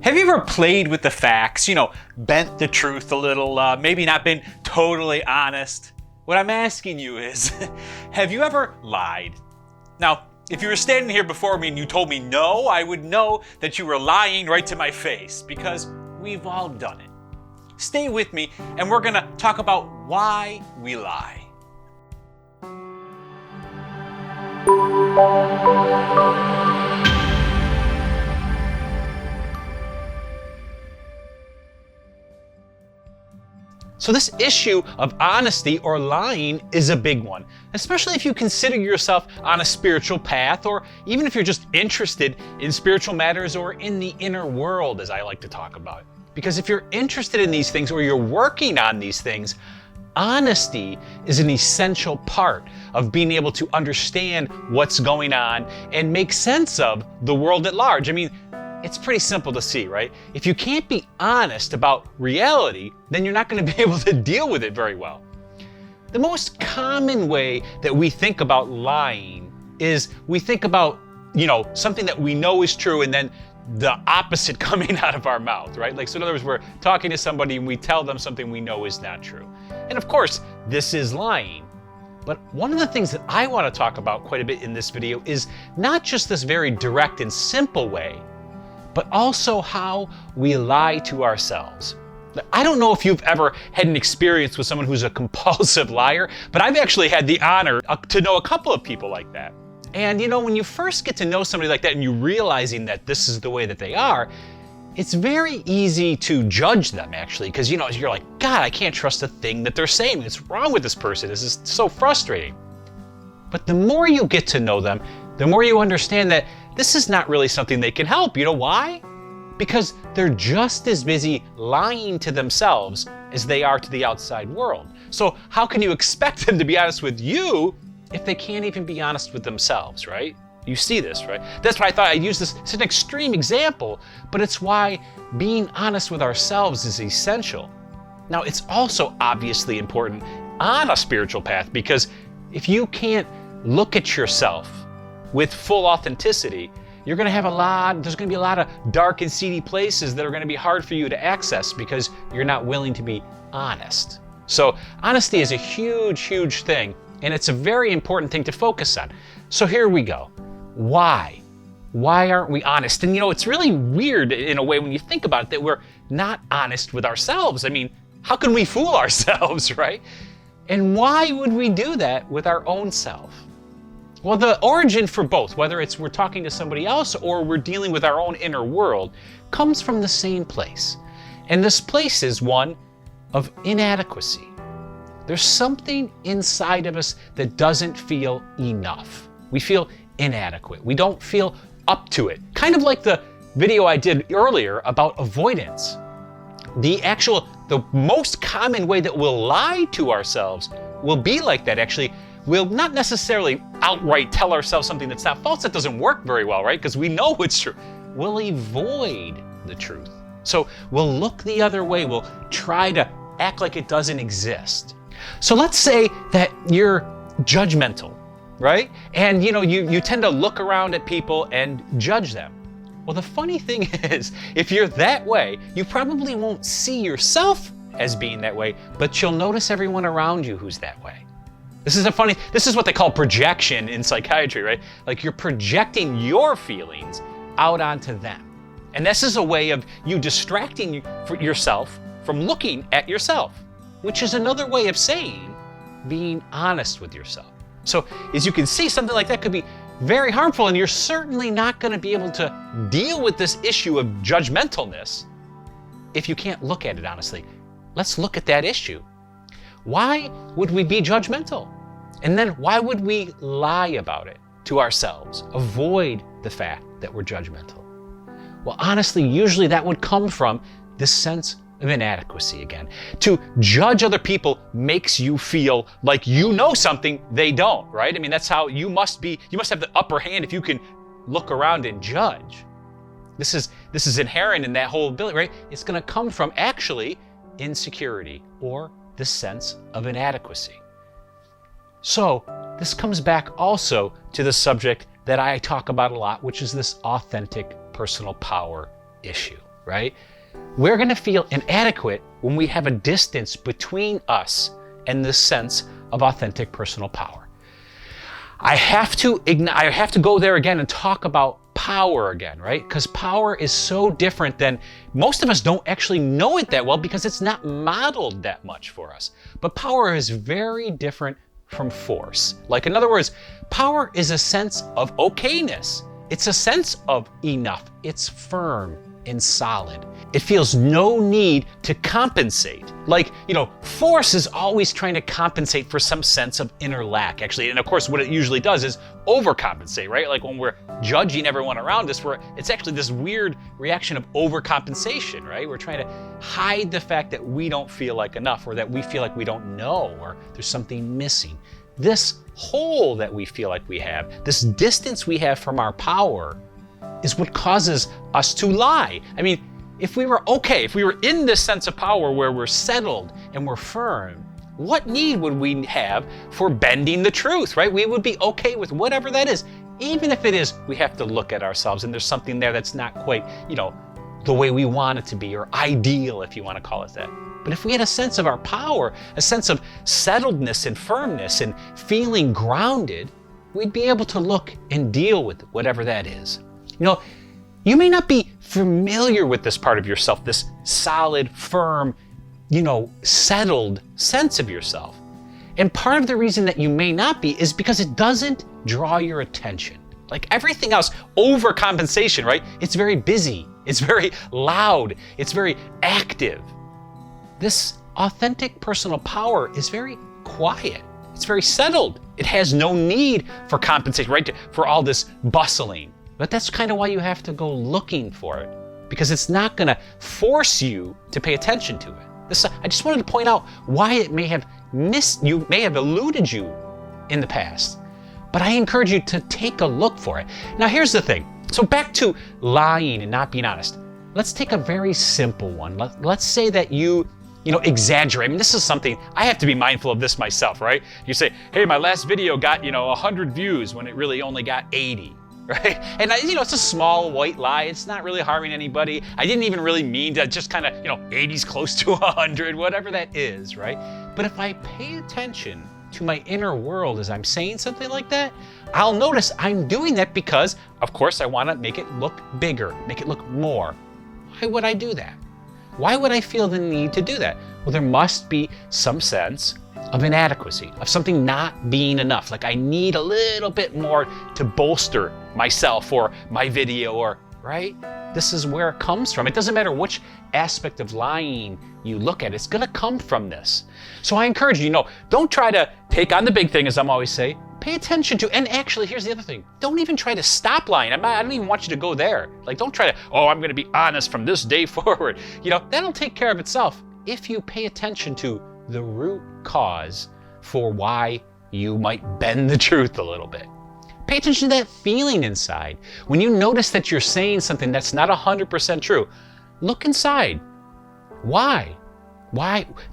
Have you ever played with the facts, bent the truth a little, maybe not been totally honest? What I'm asking you is, have you ever lied? Now, if you were standing here before me and you told me no, I would know that you were lying right to my face, because we've all done it. Stay with me, and we're gonna talk about why we lie. So this issue of honesty or lying is a big one, especially if you consider yourself on a spiritual path, or even if you're just interested in spiritual matters or in the inner world, as I like to talk about. Because if you're interested in these things or you're working on these things, honesty is an essential part of being able to understand what's going on and make sense of the world at large. I mean, it's pretty simple to see, right? If you can't be honest about reality, then you're not going to be able to deal with it very well. The most common way that we think about lying is we think about, something that we know is true and then the opposite coming out of our mouth, right? So in other words, we're talking to somebody and we tell them something we know is not true. And of course, this is lying. But one of the things that I want to talk about quite a bit in this video is not just this very direct and simple way, but also how we lie to ourselves. I don't know if you've ever had an experience with someone who's a compulsive liar, but I've actually had the honor to know a couple of people like that. And when you first get to know somebody like that and you're realizing that this is the way that they are, it's very easy to judge them, actually, because you're like, God, I can't trust a thing that they're saying. What's wrong with this person? This is so frustrating. But the more you get to know them, the more you understand that this is not really something they can help. You know why? Because they're just as busy lying to themselves as they are to the outside world. So how can you expect them to be honest with you if they can't even be honest with themselves, right? You see this, right? That's why I thought I'd use this. It's an extreme example, but it's why being honest with ourselves is essential. Now, it's also obviously important on a spiritual path, because if you can't look at yourself with full authenticity, there's going to be a lot of dark and seedy places that are going to be hard for you to access because you're not willing to be honest. So honesty is a huge, huge thing, and it's a very important thing to focus on. So here we go. Why? Why aren't we honest? And it's really weird in a way when you think about it that we're not honest with ourselves. I mean, how can we fool ourselves, right? And why would we do that with our own self? Well, the origin for both, whether it's we're talking to somebody else or we're dealing with our own inner world, comes from the same place. And this place is one of inadequacy. There's something inside of us that doesn't feel enough. We feel inadequate. We don't feel up to it. Kind of like the video I did earlier about avoidance. The most common way that we'll lie to ourselves will be like that, actually. We'll not necessarily outright tell ourselves something that's not false. That doesn't work very well, right? Because we know it's true. We'll avoid the truth. So we'll look the other way. We'll try to act like it doesn't exist. So let's say that you're judgmental, right? And you tend to look around at people and judge them. Well, the funny thing is, if you're that way, you probably won't see yourself as being that way, but you'll notice everyone around you who's that way. This is what they call projection in psychiatry, right? Like you're projecting your feelings out onto them. And this is a way of you distracting yourself from looking at yourself, which is another way of saying being honest with yourself. So as you can see, something like that could be very harmful, and you're certainly not going to be able to deal with this issue of judgmentalness if you can't look at it honestly. Let's look at that issue. Why would we be judgmental? And then why would we lie about it to ourselves? Avoid the fact that we're judgmental. Well, honestly, usually that would come from this sense of inadequacy again. To judge other people makes you feel like you know something they don't, right? I mean, that's how you must have the upper hand if you can look around and judge. This is inherent in that whole ability, right? It's going to come from actually insecurity or the sense of inadequacy. So this comes back also to the subject that I talk about a lot, which is this authentic personal power issue. right? We're going to feel inadequate when we have a distance between us and this sense of authentic personal power. I have to go there again and talk about power again, right? Because power is so different than, most of us don't actually know it that well because it's not modeled that much for us. But power is very different from force. Like, in other words, power is a sense of okayness. It's a sense of enough. It's firm and solid. It feels no need to compensate. Like, force is always trying to compensate for some sense of inner lack, actually. And of course, what it usually does is overcompensate, right? Like when we're judging everyone around us, it's actually this weird reaction of overcompensation, right? We're trying to hide the fact that we don't feel like enough, or that we feel like we don't know, or there's something missing. This hole that we feel like we have, this distance we have from our power, is what causes us to lie. I mean, if we were in this sense of power where we're settled and we're firm, what need would we have for bending the truth, right? We would be okay with whatever that is. Even if it is, we have to look at ourselves and there's something there that's not quite, the way we want it to be, or ideal, if you want to call it that. But if we had a sense of our power, a sense of settledness and firmness and feeling grounded, we'd be able to look and deal with whatever that is. You may not be familiar with this part of yourself, this solid, firm, settled sense of yourself. And part of the reason that you may not be is because it doesn't draw your attention. Like everything else, overcompensation, right? It's very busy, it's very loud, it's very active. This authentic personal power is very quiet. It's very settled. It has no need for compensation, right? For all this bustling. But that's kind of why you have to go looking for it, because it's not going to force you to pay attention to it. I just wanted to point out why it may have eluded you in the past. But I encourage you to take a look for it. Now, here's the thing. So back to lying and not being honest. Let's take a very simple one. Let's say that you exaggerate. I mean, this is something, I have to be mindful of this myself, right? You say, hey, my last video got, 100 views when it really only got 80. Right? And it's a small white lie. It's not really harming anybody. I didn't even really mean to, just kind of, 80's close to 100, whatever that is, right? But if I pay attention to my inner world as I'm saying something like that, I'll notice I'm doing that because, of course, I want to make it look bigger, make it look more. Why would I do that? Why would I feel the need to do that? Well, there must be some sense of inadequacy, of something not being enough. Like I need a little bit more to bolster myself or my video, or, right? This is where it comes from. It doesn't matter which aspect of lying you look at, it's gonna come from this. So I encourage you, don't try to take on the big thing, as I'm always say. Pay attention to, and actually, here's the other thing. Don't even try to stop lying. I don't even want you to go there. Like, don't try to, I'm gonna be honest from this day forward. That'll take care of itself if you pay attention to the root cause for why you might bend the truth a little bit. Pay attention to that feeling inside. When you notice that you're saying something that's not 100% true, look inside. Why?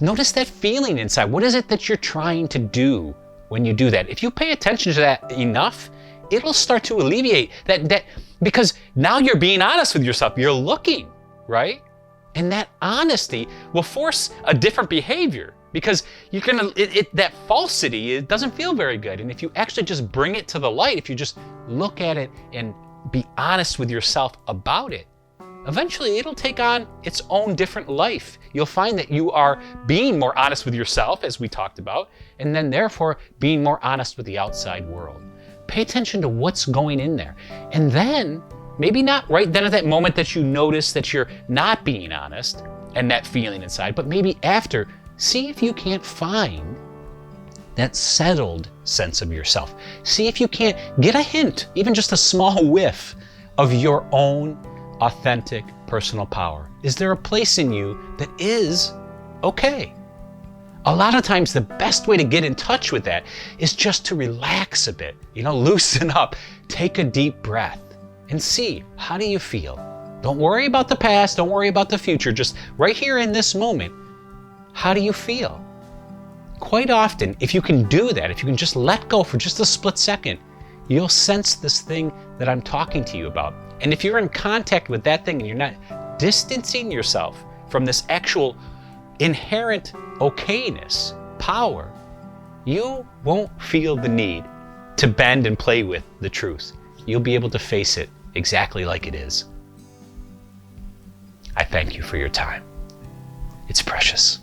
Notice that feeling inside. What is it that you're trying to do when you do that? If you pay attention to that enough, it'll start to alleviate that because now you're being honest with yourself. You're looking, right? And that honesty will force a different behavior. Because that falsity, it doesn't feel very good. And if you actually just bring it to the light, if you just look at it and be honest with yourself about it, eventually it'll take on its own different life. You'll find that you are being more honest with yourself, as we talked about, and then therefore being more honest with the outside world. Pay attention to what's going in there. And then, maybe not right then at that moment that you notice that you're not being honest and that feeling inside, but maybe after, see if you can't find that settled sense of yourself. See if you can't get a hint, even just a small whiff, of your own authentic personal power. Is there a place in you that is okay? A lot of times the best way to get in touch with that is just to relax a bit, loosen up, take a deep breath and see, how do you feel? Don't worry about the past, don't worry about the future, just right here in this moment. How do you feel? Quite often, if you can do that, if you can just let go for just a split second, you'll sense this thing that I'm talking to you about. And if you're in contact with that thing and you're not distancing yourself from this actual inherent okayness, power, you won't feel the need to bend and play with the truth. You'll be able to face it exactly like it is. I thank you for your time. It's precious.